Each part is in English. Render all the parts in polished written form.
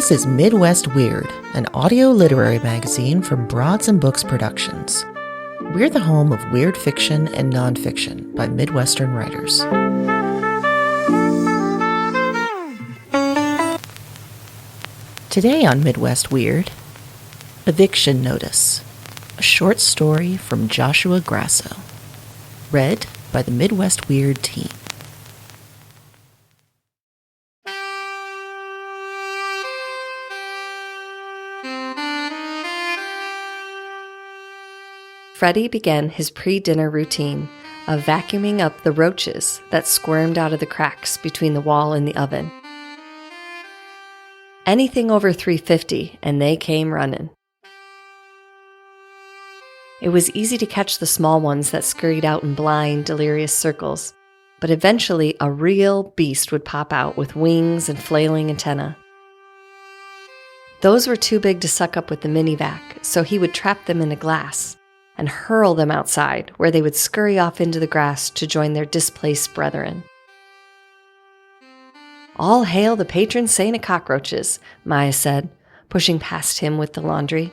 This is Midwest Weird, an audio literary magazine from Broads and Books Productions. We're the home of weird fiction and nonfiction by Midwestern writers. Today on Midwest Weird, Eviction Notice, a short story from Joshua Grasso, read by the Midwest Weird team. Freddie began his pre-dinner routine of vacuuming up the roaches that squirmed out of the cracks between the wall and the oven. Anything over 350, and they came running. It was easy to catch the small ones that scurried out in blind, delirious circles, but eventually a real beast would pop out with wings and flailing antennae. Those were too big to suck up with the mini-vac, so he would trap them in a glass and hurl them outside, where they would scurry off into the grass to join their displaced brethren. "All hail the patron saint of cockroaches," Maya said, pushing past him with the laundry.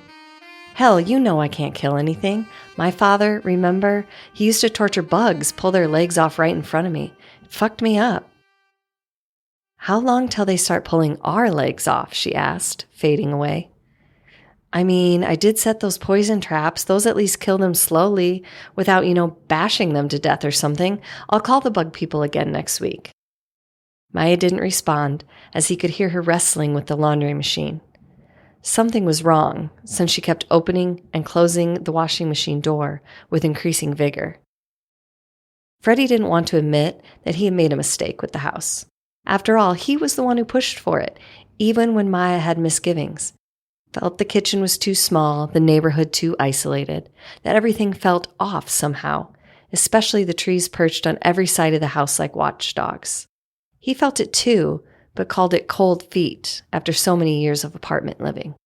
"Hell, you know I can't kill anything. My father, remember, he used to torture bugs, pull their legs off right in front of me. It fucked me up." "How long till they start pulling our legs off?" she asked, fading away. "I mean, I did set those poison traps. Those at least kill them slowly, without, bashing them to death or something. I'll call the bug people again next week." Maya didn't respond, as he could hear her wrestling with the laundry machine. Something was wrong, since she kept opening and closing the washing machine door with increasing vigor. Freddie didn't want to admit that he had made a mistake with the house. After all, he was the one who pushed for it, even when Maya had misgivings. Felt the kitchen was too small, the neighborhood too isolated, that everything felt off somehow, especially the trees perched on every side of the house like watchdogs. He felt it too, but called it cold feet after so many years of apartment living.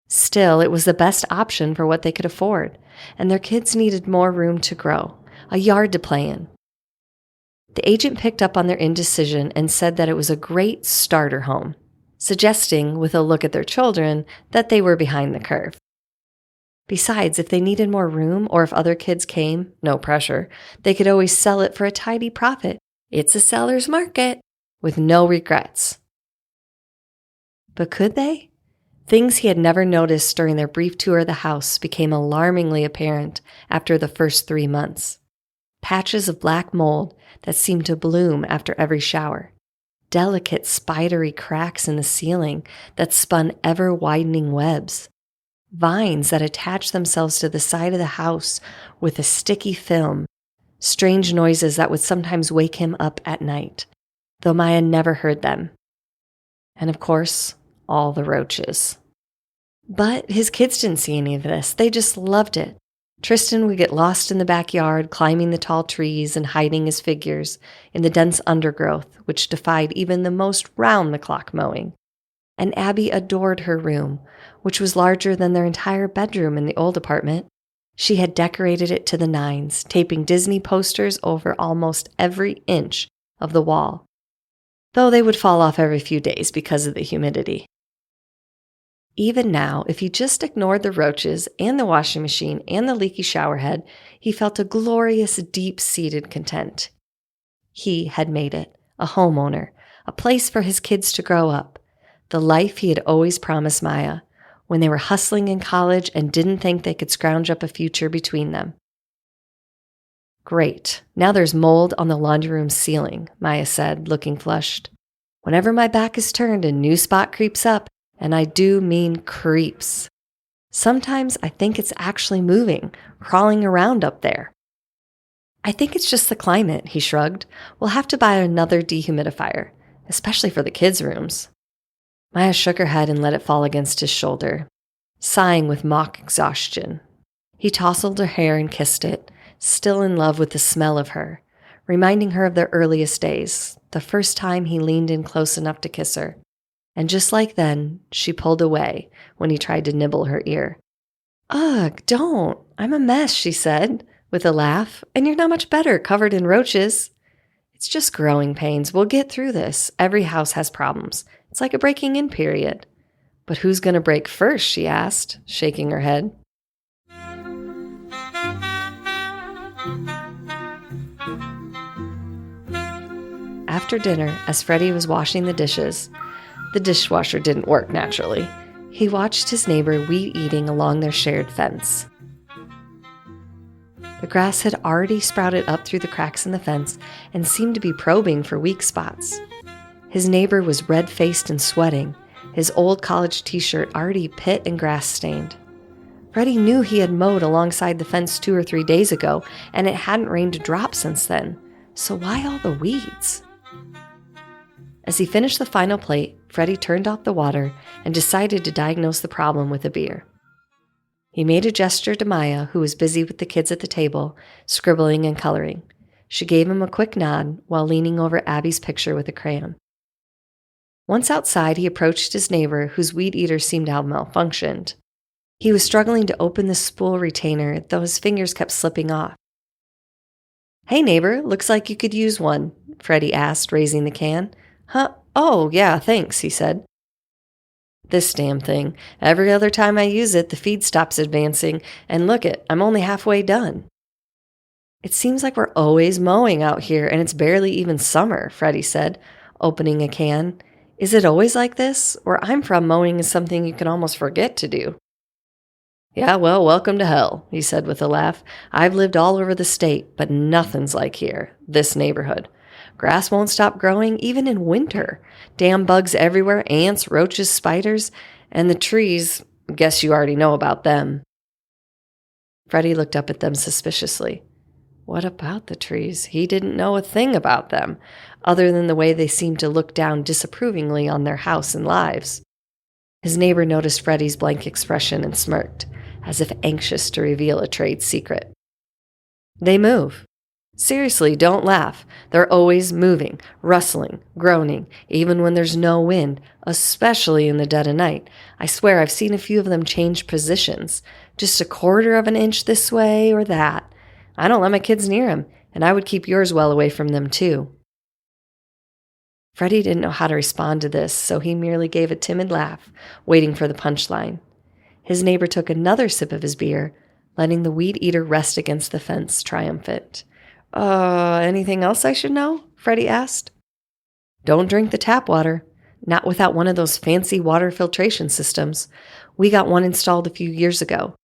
Still, it was the best option for what they could afford, and their kids needed more room to grow, a yard to play in. The agent picked up on their indecision and said that it was a great starter home, suggesting, with a look at their children, that they were behind the curve. Besides, if they needed more room or if other kids came, no pressure, they could always sell it for a tidy profit. It's a seller's market, with no regrets. But could they? Things he had never noticed during their brief tour of the house became alarmingly apparent after the first 3 months. Patches of black mold that seemed to bloom after every shower. Delicate spidery cracks in the ceiling that spun ever-widening webs. Vines that attached themselves to the side of the house with a sticky film. Strange noises that would sometimes wake him up at night, though Maya never heard them. And of course, all the roaches. But his kids didn't see any of this. They just loved it. Tristan would get lost in the backyard, climbing the tall trees and hiding his figures in the dense undergrowth, which defied even the most round-the-clock mowing. And Abby adored her room, which was larger than their entire bedroom in the old apartment. She had decorated it to the nines, taping Disney posters over almost every inch of the wall, though they would fall off every few days because of the humidity. Even now, if he just ignored the roaches and the washing machine and the leaky shower head, he felt a glorious, deep-seated content. He had made it, a homeowner, a place for his kids to grow up, the life he had always promised Maya, when they were hustling in college and didn't think they could scrounge up a future between them. "Great, now there's mold on the laundry room ceiling," Maya said, looking flushed. "Whenever my back is turned, a new spot creeps up. And I do mean creeps. Sometimes I think it's actually moving, crawling around up there." "I think it's just the climate," he shrugged. "We'll have to buy another dehumidifier, especially for the kids' rooms." Maya shook her head and let it fall against his shoulder, sighing with mock exhaustion. He tousled her hair and kissed it, still in love with the smell of her, reminding her of their earliest days, the first time he leaned in close enough to kiss her. And just like then, she pulled away when he tried to nibble her ear. "Ugh, don't. I'm a mess," she said, with a laugh. "And you're not much better, covered in roaches." "It's just growing pains. We'll get through this. Every house has problems. It's like a breaking in period. But who's going to break first, she asked, shaking her head. After dinner, as Freddie was washing the dishes, the dishwasher didn't work naturally. He watched his neighbor weed-eating along their shared fence. The grass had already sprouted up through the cracks in the fence and seemed to be probing for weak spots. His neighbor was red-faced and sweating, his old college t-shirt already pit and grass-stained. Freddie knew he had mowed alongside the fence 2 or 3 days ago, and it hadn't rained a drop since then. So why all the weeds? As he finished the final plate, Freddie turned off the water and decided to diagnose the problem with a beer. He made a gesture to Maya, who was busy with the kids at the table, scribbling and coloring. She gave him a quick nod while leaning over Abby's picture with a crayon. Once outside, he approached his neighbor, whose weed eater seemed to have malfunctioned. He was struggling to open the spool retainer, though his fingers kept slipping off. "Hey, neighbor, looks like you could use one," Freddie asked, raising the can. "Huh? Oh, yeah, thanks," he said. "This damn thing. Every other time I use it, the feed stops advancing, and look it, I'm only halfway done." "It seems like we're always mowing out here, and it's barely even summer," Freddie said, opening a can. "Is it always like this? Where I'm from, mowing is something you can almost forget to do." "Yeah, well, welcome to hell," he said with a laugh. "I've lived all over the state, but nothing's like here, this neighborhood. Grass won't stop growing, even in winter. Damn bugs everywhere, ants, roaches, spiders, and the trees, guess you already know about them." Freddie looked up at them suspiciously. What about the trees? He didn't know a thing about them, other than the way they seemed to look down disapprovingly on their house and lives. His neighbor noticed Freddie's blank expression and smirked, as if anxious to reveal a trade secret. "They move. Seriously, don't laugh. They're always moving, rustling, groaning, even when there's no wind, especially in the dead of night. I swear I've seen a few of them change positions, just 1/4 of an inch this way or that. I don't let my kids near them, and I would keep yours well away from them too." Freddie didn't know how to respond to this, so he merely gave a timid laugh, waiting for the punchline. His neighbor took another sip of his beer, letting the weed eater rest against the fence, triumphant. Anything else I should know?" Freddie asked. "Don't drink the tap water. Not without one of those fancy water filtration systems. We got one installed a few years ago.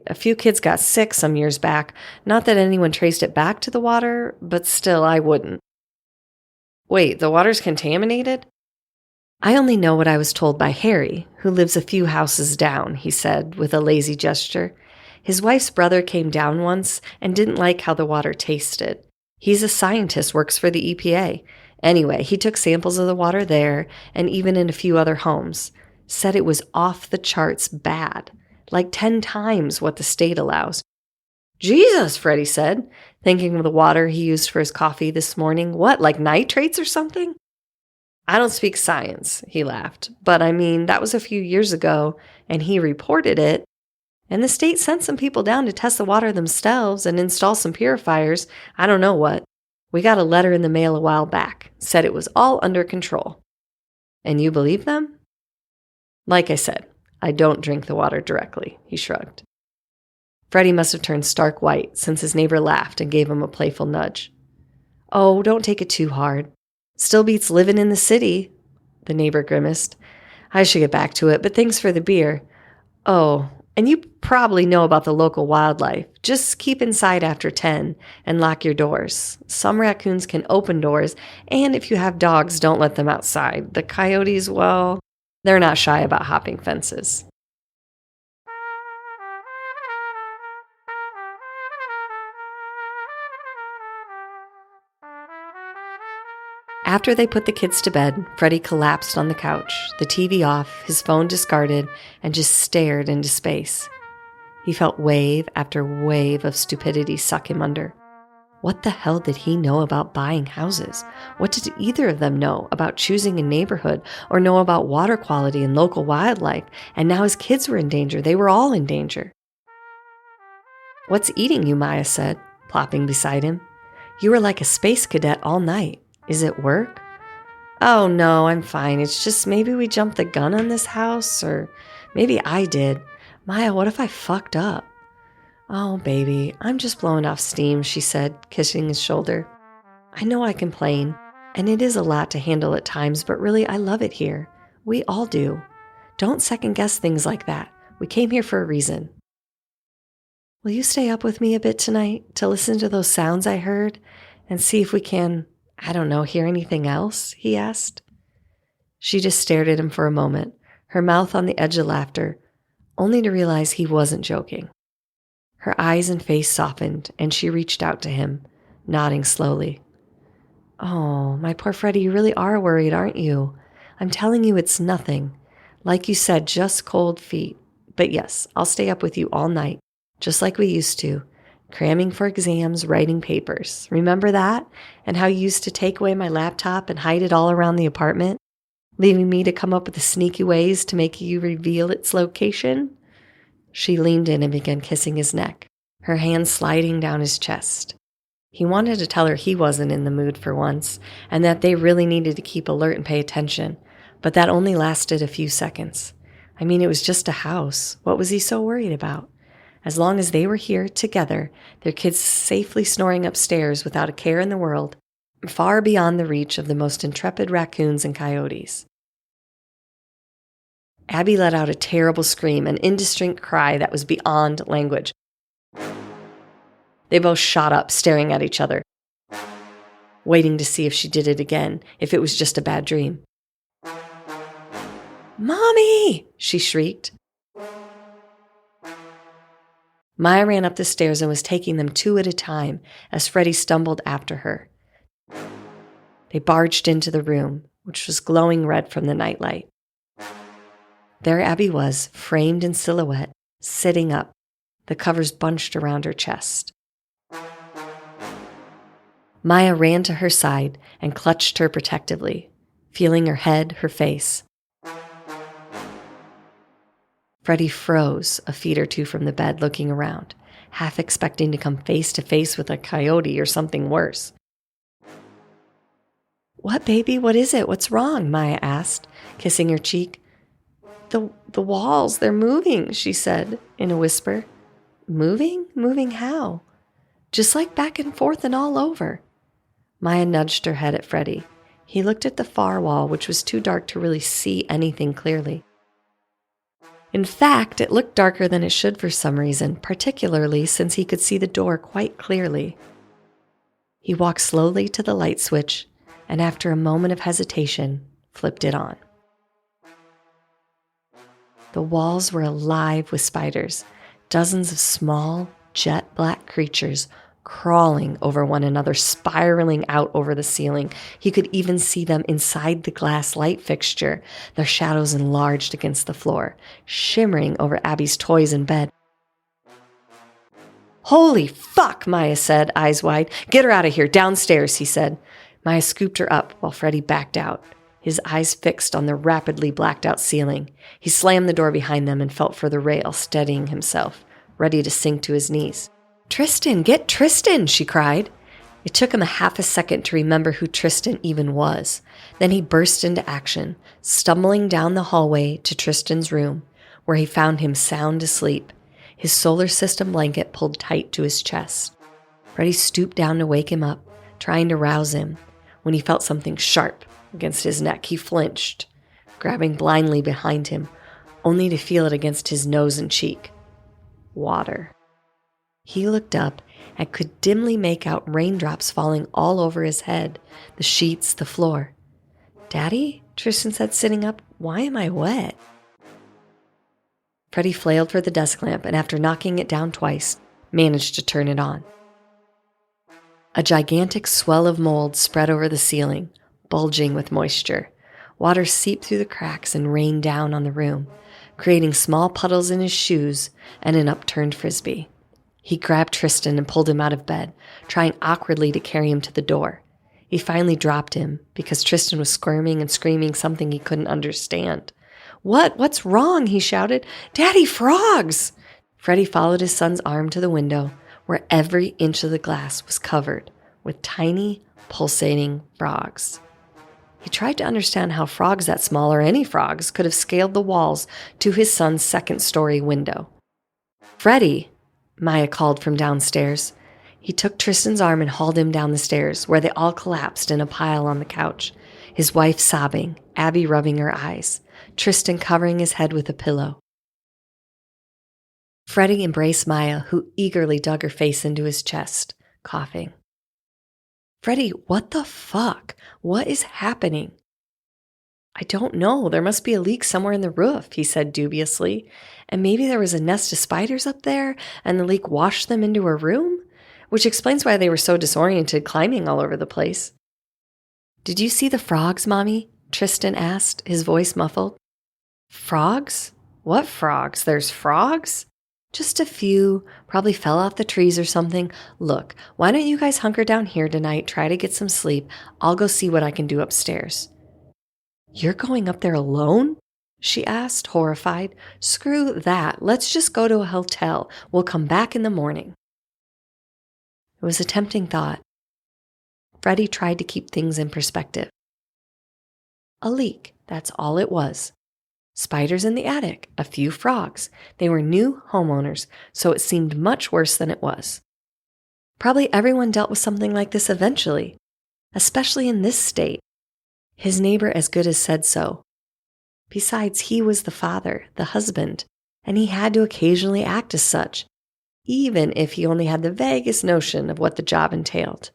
A few kids got sick some years back. Not that anyone traced it back to the water, but still, I wouldn't." "Wait, the water's contaminated?" "I only know what I was told by Harry, who lives a few houses down," he said with a lazy gesture. "His wife's brother came down once and didn't like how the water tasted. He's a scientist, works for the EPA. Anyway, he took samples of the water there and even in a few other homes. Said it was off the charts bad, like 10 times what the state allows." "Jesus," Freddie said, thinking of the water he used for his coffee this morning. "What, like nitrates or something?" "I don't speak science," he laughed. "But I mean, that was a few years ago, and he reported it. And the state sent some people down to test the water themselves and install some purifiers. I don't know what. We got a letter in the mail a while back. Said it was all under control." "And you believe them?" "Like I said, I don't drink the water directly," he shrugged. Freddie must have turned stark white since his neighbor laughed and gave him a playful nudge. "Oh, don't take it too hard. Still beats living in the city," the neighbor grimaced. "I should get back to it, but thanks for the beer. Oh, and you probably know about the local wildlife. Just keep inside after 10 and lock your doors. Some raccoons can open doors, and if you have dogs, don't let them outside. The coyotes, well, they're not shy about hopping fences." After they put the kids to bed, Freddie collapsed on the couch, the TV off, his phone discarded, and just stared into space. He felt wave after wave of stupidity suck him under. What the hell did he know about buying houses? What did either of them know about choosing a neighborhood or know about water quality and local wildlife? And now his kids were in danger. They were all in danger. "What's eating you?" Maya said, plopping beside him. "You were like a space cadet all night. Is it work?" Oh no, I'm fine. It's just maybe we jumped the gun on this house, or maybe I did. Maya, what if I fucked up? Oh, baby, I'm just blowing off steam, she said, kissing his shoulder. I know I complain, and it is a lot to handle at times, but really I love it here. We all do. Don't second guess things like that. We came here for a reason. Will you stay up with me a bit tonight to listen to those sounds I heard and see if we can, hear anything else? He asked. She just stared at him for a moment, her mouth on the edge of laughter, only to realize he wasn't joking. Her eyes and face softened, and she reached out to him, nodding slowly. Oh, my poor Freddie, you really are worried, aren't you? I'm telling you it's nothing. Like you said, just cold feet. But yes, I'll stay up with you all night, just like we used to, cramming for exams, writing papers. Remember that? And how you used to take away my laptop and hide it all around the apartment, leaving me to come up with the sneaky ways to make you reveal its location? She leaned in and began kissing his neck, her hands sliding down his chest. He wanted to tell her he wasn't in the mood for once, and that they really needed to keep alert and pay attention, but that only lasted a few seconds. I mean, it was just a house. What was he so worried about? As long as they were here together, their kids safely snoring upstairs without a care in the world, far beyond the reach of the most intrepid raccoons and coyotes. Abby let out a terrible scream, an indistinct cry that was beyond language. They both shot up, staring at each other, waiting to see if she did it again, if it was just a bad dream. "Mommy!" she shrieked. Maya ran up the stairs and was taking them two at a time as Freddie stumbled after her. They barged into the room, which was glowing red from the nightlight. There Abby was, framed in silhouette, sitting up, the covers bunched around her chest. Maya ran to her side and clutched her protectively, feeling her head, her face. Freddie froze a feet or two from the bed, looking around, half expecting to come face to face with a coyote or something worse. "What, baby? What is it? What's wrong?" Maya asked, kissing her cheek. The walls, they're moving," she said in a whisper. "Moving? Moving how?" "Just like back and forth and all over." Maya nudged her head at Freddie. He looked at the far wall, which was too dark to really see anything clearly. In fact, it looked darker than it should for some reason, particularly since he could see the door quite clearly. He walked slowly to the light switch, and after a moment of hesitation, flipped it on. The walls were alive with spiders, dozens of small, jet black creatures crawling over one another, spiraling out over the ceiling. He could even see them inside the glass light fixture, their shadows enlarged against the floor, shimmering over Abby's toys in bed. "Holy fuck," Maya said, eyes wide. "Get her out of here, downstairs," he said. Maya scooped her up while Freddie backed out, his eyes fixed on the rapidly blacked out ceiling. He slammed the door behind them and felt for the rail, steadying himself, ready to sink to his knees. "Tristan, get Tristan," she cried. It took him a half a second to remember who Tristan even was. Then he burst into action, stumbling down the hallway to Tristan's room, where he found him sound asleep, his solar system blanket pulled tight to his chest. Freddie stooped down to wake him up, trying to rouse him. When he felt something sharp against his neck, he flinched, grabbing blindly behind him, only to feel it against his nose and cheek. Water. He looked up and could dimly make out raindrops falling all over his head, the sheets, the floor. "Daddy?" Tristan said, sitting up. "Why am I wet?" Freddie flailed for the desk lamp and, after knocking it down twice, managed to turn it on. A gigantic swell of mold spread over the ceiling, bulging with moisture. Water seeped through the cracks and rained down on the room, creating small puddles in his shoes and an upturned frisbee. He grabbed Tristan and pulled him out of bed, trying awkwardly to carry him to the door. He finally dropped him because Tristan was squirming and screaming something he couldn't understand. What's wrong?" he shouted. "Daddy, frogs!" Freddie followed his son's arm to the window, where every inch of the glass was covered with tiny, pulsating frogs. He tried to understand how frogs that small, or any frogs, could have scaled the walls to his son's second-story window. "Freddie," Maya called from downstairs. He took Tristan's arm and hauled him down the stairs, where they all collapsed in a pile on the couch, his wife sobbing, Abby rubbing her eyes, Tristan covering his head with a pillow. Freddie embraced Maya, who eagerly dug her face into his chest, coughing. "Freddie, what the fuck? What is happening?" "I don't know. There must be a leak somewhere in the roof," he said dubiously. "And maybe there was a nest of spiders up there, and the leak washed them into her room? Which explains why they were so disoriented, climbing all over the place." "Did you see the frogs, Mommy?" Tristan asked, his voice muffled. "Frogs? What frogs? There's frogs?" "Just a few. Probably fell off the trees or something. Look, why don't you guys hunker down here tonight, try to get some sleep. I'll go see what I can do upstairs." "You're going up there alone?" she asked, horrified. "Screw that. Let's just go to a hotel. We'll come back in the morning." It was a tempting thought. Freddie tried to keep things in perspective. A leak, that's all it was. Spiders in the attic, a few frogs. They were new homeowners, so it seemed much worse than it was. Probably everyone dealt with something like this eventually, especially in this state. His neighbor as good as said so. Besides, he was the father, the husband, and he had to occasionally act as such, even if he only had the vaguest notion of what the job entailed.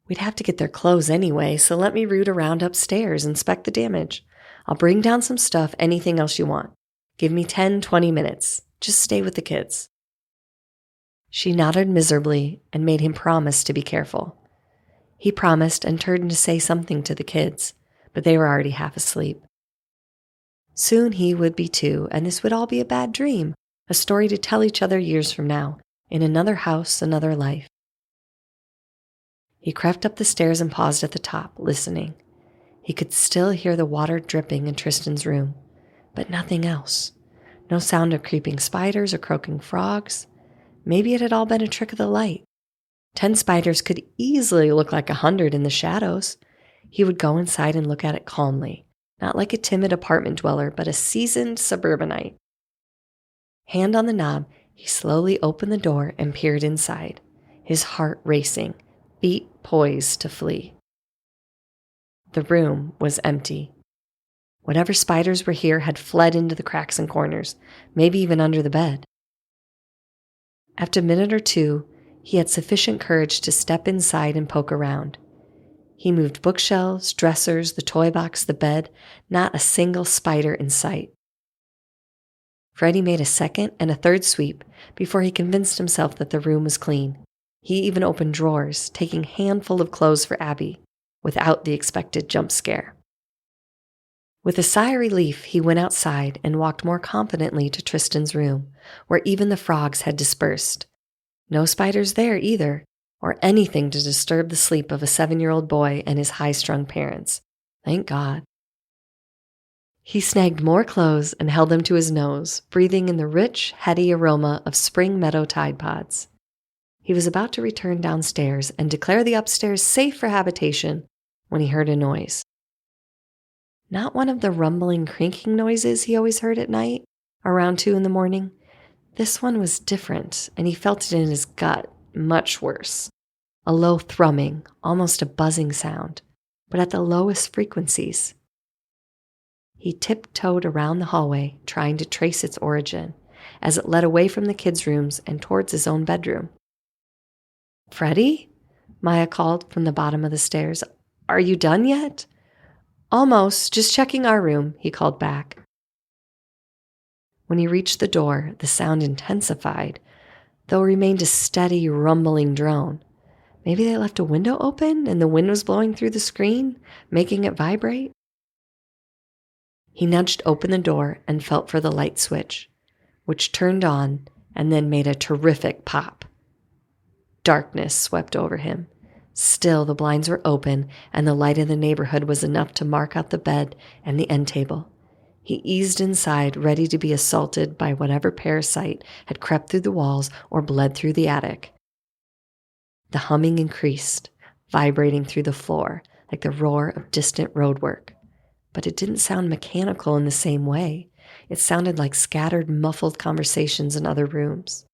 "We'd have to get their clothes anyway, so let me root around upstairs, inspect the damage. I'll bring down some stuff, anything else you want. Give me 10-20 minutes. Just stay with the kids." She nodded miserably and made him promise to be careful. He promised and turned to say something to the kids, but they were already half asleep. Soon he would be too, and this would all be a bad dream, a story to tell each other years from now, in another house, another life. He crept up the stairs and paused at the top, listening. He could still hear the water dripping in Tristan's room, but nothing else. No sound of creeping spiders or croaking frogs. Maybe it had all been a trick of the light. 10 spiders could easily look like 100 in the shadows. He would go inside and look at it calmly, not like a timid apartment dweller, but a seasoned suburbanite. Hand on the knob, he slowly opened the door and peered inside, his heart racing, feet poised to flee. The room was empty. Whatever spiders were here had fled into the cracks and corners, maybe even under the bed. After a minute or two, he had sufficient courage to step inside and poke around. He moved bookshelves, dressers, the toy box, the bed, not a single spider in sight. Freddie made a second and a third sweep before he convinced himself that the room was clean. He even opened drawers, taking a handful of clothes for Abby, without the expected jump scare. With a sigh of relief, he went outside and walked more confidently to Tristan's room, where even the frogs had dispersed. No spiders there either, or anything to disturb the sleep of a 7-year-old boy and his high-strung parents. Thank God. He snagged more clothes and held them to his nose, breathing in the rich, heady aroma of spring meadow Tide Pods. He was about to return downstairs and declare the upstairs safe for habitation when he heard a noise. Not one of the rumbling, crinking noises he always heard at night, around 2 a.m. This one was different, and he felt it in his gut, much worse. A low thrumming, almost a buzzing sound, but at the lowest frequencies. He tiptoed around the hallway, trying to trace its origin, as it led away from the kids' rooms and towards his own bedroom. "Freddie?" Maya called from the bottom of the stairs. "Are you done yet?" "Almost, just checking our room," he called back. When he reached the door, the sound intensified, though it remained a steady, rumbling drone. Maybe they left a window open and the wind was blowing through the screen, making it vibrate? He nudged open the door and felt for the light switch, which turned on and then made a terrific pop. Darkness swept over him. Still, the blinds were open, and the light in the neighborhood was enough to mark out the bed and the end table. He eased inside, ready to be assaulted by whatever parasite had crept through the walls or bled through the attic. The humming increased, vibrating through the floor, like the roar of distant roadwork. But it didn't sound mechanical in the same way. It sounded like scattered, muffled conversations in other rooms.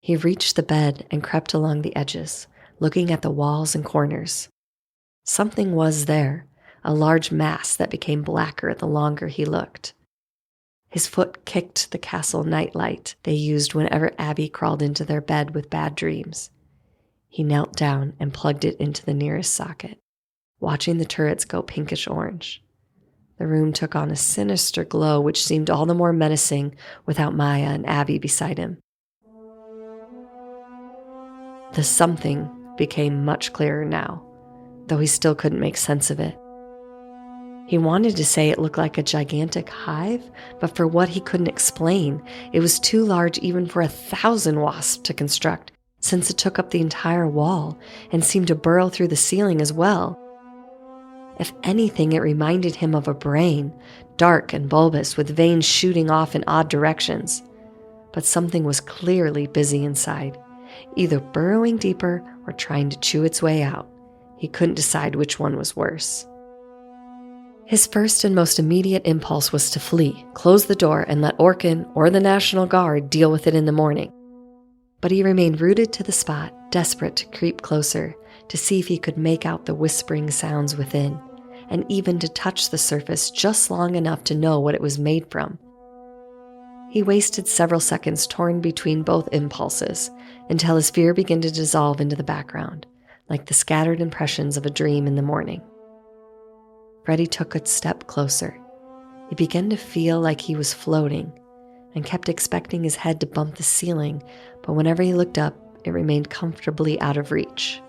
He reached the bed and crept along the edges, looking at the walls and corners. Something was there, a large mass that became blacker the longer he looked. His foot kicked the castle nightlight they used whenever Abby crawled into their bed with bad dreams. He knelt down and plugged it into the nearest socket, watching the turrets go pinkish-orange. The room took on a sinister glow which seemed all the more menacing without Maya and Abby beside him. The something became much clearer now, though he still couldn't make sense of it. He wanted to say it looked like a gigantic hive, but for what he couldn't explain, it was too large even for 1,000 wasps to construct, since it took up the entire wall and seemed to burrow through the ceiling as well. If anything, it reminded him of a brain, dark and bulbous, with veins shooting off in odd directions. But something was clearly busy inside, either burrowing deeper or trying to chew its way out. He couldn't decide which one was worse. His first and most immediate impulse was to flee, close the door, and let Orkin or the National Guard deal with it in the morning. But he remained rooted to the spot, desperate to creep closer, to see if he could make out the whispering sounds within, and even to touch the surface just long enough to know what it was made from. He wasted several seconds torn between both impulses, until his fear began to dissolve into the background, like the scattered impressions of a dream in the morning. Freddie took a step closer. He began to feel like he was floating, and kept expecting his head to bump the ceiling, but whenever he looked up, it remained comfortably out of reach.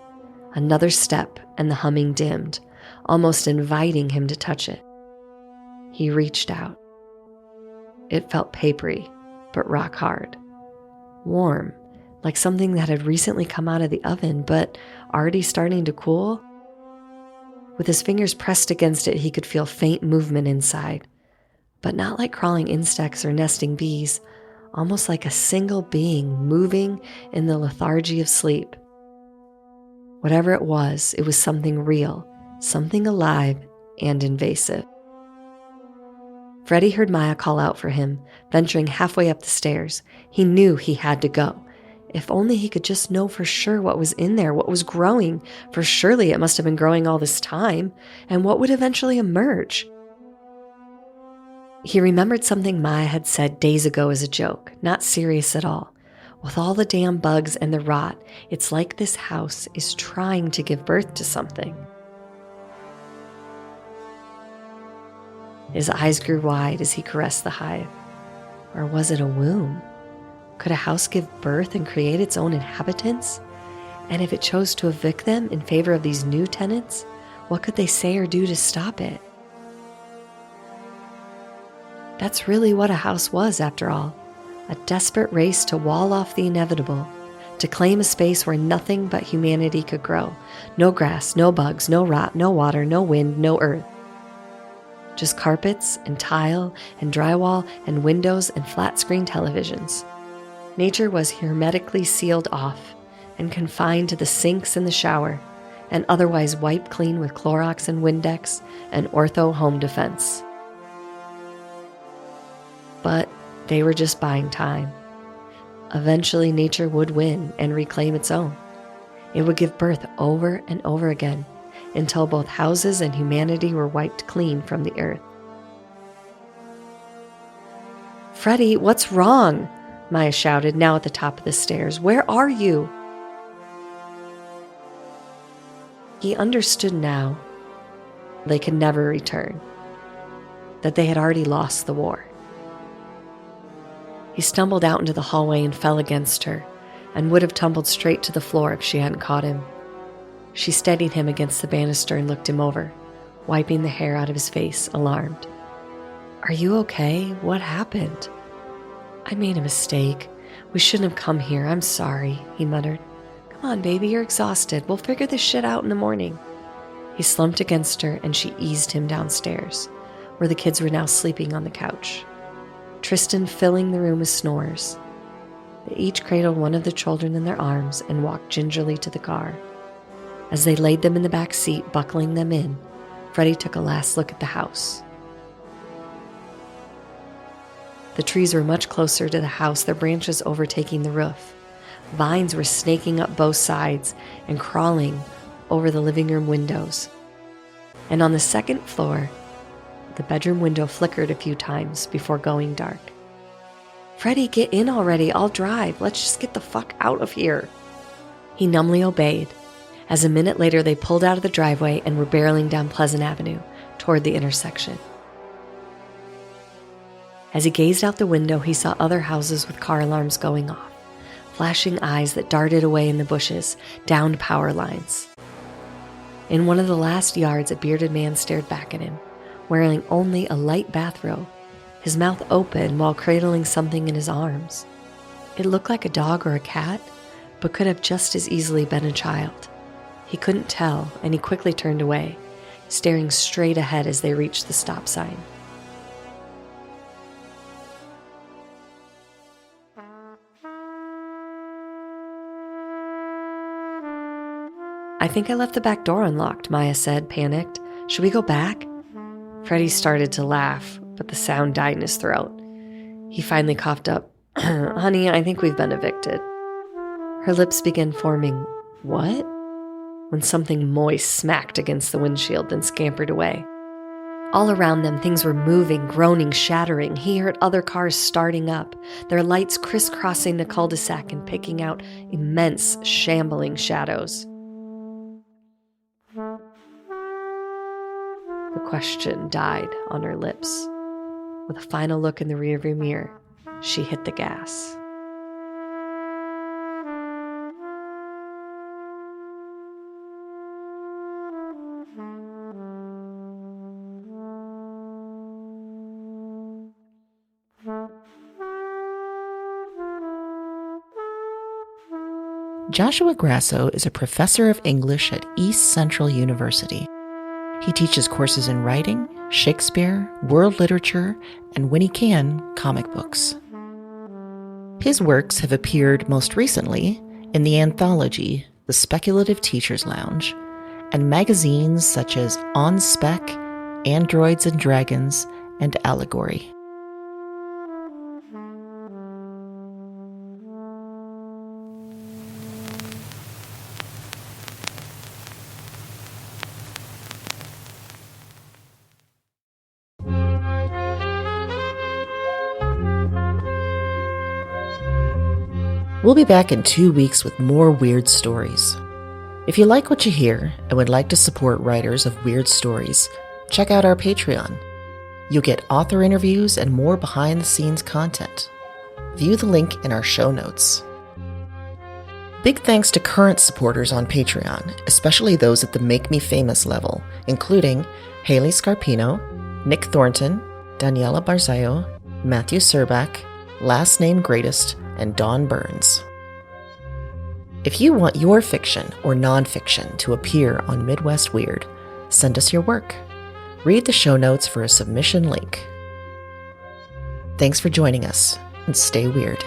Another step, and the humming dimmed, almost inviting him to touch it. He reached out. It felt papery, but rock hard. Warm, like something that had recently come out of the oven, but already starting to cool. With his fingers pressed against it, he could feel faint movement inside, but not like crawling insects or nesting bees, almost like a single being moving in the lethargy of sleep. Whatever it was something real, something alive and invasive. Freddie heard Maya call out for him, venturing halfway up the stairs. He knew he had to go. If only he could just know for sure what was in there, what was growing, for surely it must have been growing all this time, and what would eventually emerge. He remembered something Maya had said days ago as a joke, not serious at all. With all the damn bugs and the rot, it's like this house is trying to give birth to something. His eyes grew wide as he caressed the hive. Or was it a womb? Could a house give birth and create its own inhabitants? And if it chose to evict them in favor of these new tenants, what could they say or do to stop it? That's really what a house was, after all. A desperate race to wall off the inevitable, to claim a space where nothing but humanity could grow. No grass, no bugs, no rot, no water, no wind, no earth. Just carpets and tile and drywall and windows and flat-screen televisions. Nature was hermetically sealed off and confined to the sinks in the shower, and otherwise wiped clean with Clorox and Windex and Ortho home defense. But they were just buying time. Eventually, nature would win and reclaim its own. It would give birth over and over again, until both houses and humanity were wiped clean from the earth. "Freddie, what's wrong?" Maya shouted, now at the top of the stairs. "Where are you?" He understood now they could never return, that they had already lost the war. He stumbled out into the hallway and fell against her, and would have tumbled straight to the floor if she hadn't caught him. She steadied him against the banister and looked him over, wiping the hair out of his face, alarmed. "Are you okay? What happened?" "I made a mistake. We shouldn't have come here. I'm sorry," he muttered. "Come on, baby, you're exhausted. We'll figure this shit out in the morning." He slumped against her, and she eased him downstairs, where the kids were now sleeping on the couch, Tristan filling the room with snores. They each cradled one of the children in their arms and walked gingerly to the car. As they laid them in the back seat, buckling them in, Freddie took a last look at the house. The trees were much closer to the house, their branches overtaking the roof. Vines were snaking up both sides and crawling over the living room windows. And on the second floor, the bedroom window flickered a few times before going dark. "Freddie, get in already. I'll drive. Let's just get the fuck out of here." He numbly obeyed. As a minute later, they pulled out of the driveway and were barreling down Pleasant Avenue toward the intersection. As he gazed out the window, he saw other houses with car alarms going off, flashing eyes that darted away in the bushes, down to power lines. In one of the last yards, a bearded man stared back at him, wearing only a light bathrobe, his mouth open while cradling something in his arms. It looked like a dog or a cat, but could have just as easily been a child. He couldn't tell, and he quickly turned away, staring straight ahead as they reached the stop sign. "I think I left the back door unlocked," Maya said, panicked. "Should we go back?" Freddie started to laugh, but the sound died in his throat. He finally coughed up, "Honey, I think we've been evicted." Her lips began forming, "What?" when something moist smacked against the windshield, then scampered away. All around them, things were moving, groaning, shattering. He heard other cars starting up, their lights crisscrossing the cul-de-sac and picking out immense, shambling shadows. The question died on her lips. With a final look in the rearview mirror, she hit the gas. Joshua Grasso is a professor of English at East Central University. He teaches courses in writing, Shakespeare, world literature, and when he can, comic books. His works have appeared most recently in the anthology, The Speculative Teachers Lounge, and magazines such as On Spec, Androids and Dragons, and Allegory. We'll be back in 2 weeks with more weird stories. If you like what you hear and would like to support writers of weird stories, check out our Patreon. You'll get author interviews and more behind-the-scenes content. View the link in our show notes. Big thanks to current supporters on Patreon, especially those at the Make Me Famous level, including Haley Scarpino, Nick Thornton, Daniela Barzallo, Matthew Serbach, Last Name Greatest, and Dawn Burns. If you want your fiction or nonfiction to appear on Midwest Weird, send us your work. Read the show notes for a submission link. Thanks for joining us, and stay weird.